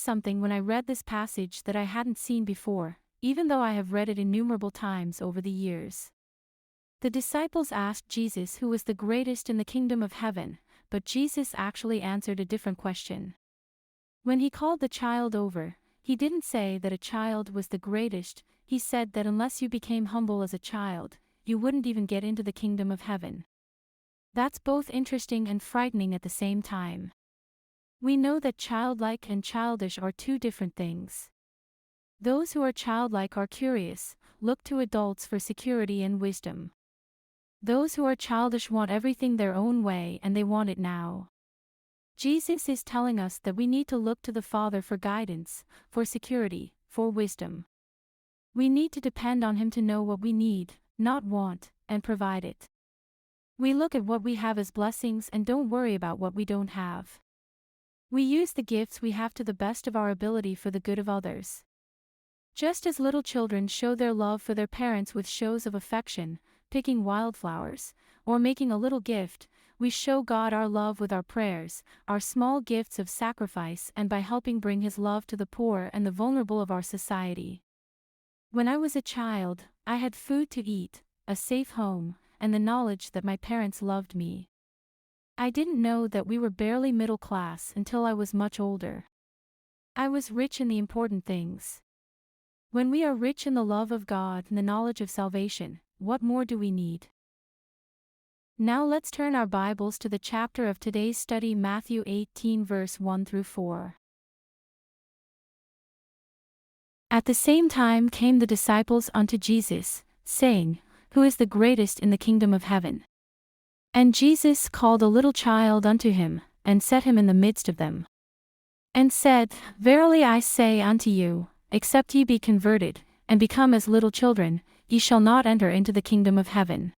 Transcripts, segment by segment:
noticed something when I read this passage that I hadn't seen before, even though I have read it innumerable times over the years. The disciples asked Jesus who was the greatest in the kingdom of heaven, but Jesus actually answered a different question. When he called the child over, he didn't say that a child was the greatest, he said that unless you became humble as a child, you wouldn't even get into the kingdom of heaven. That's both interesting and frightening at the same time. We know that childlike and childish are two different things. Those who are childlike are curious, look to adults for security and wisdom. Those who are childish want everything their own way and they want it now. Jesus is telling us that we need to look to the Father for guidance, for security, for wisdom. We need to depend on Him to know what we need, not want, and provide it. We look at what we have as blessings and don't worry about what we don't have. We use the gifts we have to the best of our ability for the good of others. Just as little children show their love for their parents with shows of affection, picking wildflowers, or making a little gift, we show God our love with our prayers, our small gifts of sacrifice, and by helping bring His love to the poor and the vulnerable of our society. When I was a child, I had food to eat, a safe home, and the knowledge that my parents loved me. I didn't know that we were barely middle class until I was much older. I was rich in the important things. When we are rich in the love of God and the knowledge of salvation, what more do we need? Now let's turn our Bibles to the chapter of today's study, Matthew 18 verse 1 through 4. At the same time came the disciples unto Jesus, saying, Who is the greatest in the kingdom of heaven? And Jesus called a little child unto him, and set him in the midst of them. And said, Verily I say unto you, except ye be converted, and become as little children, ye shall not enter into the kingdom of heaven.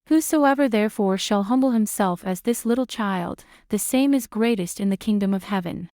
Whosoever therefore shall humble himself as this little child, the same is greatest in the kingdom of heaven.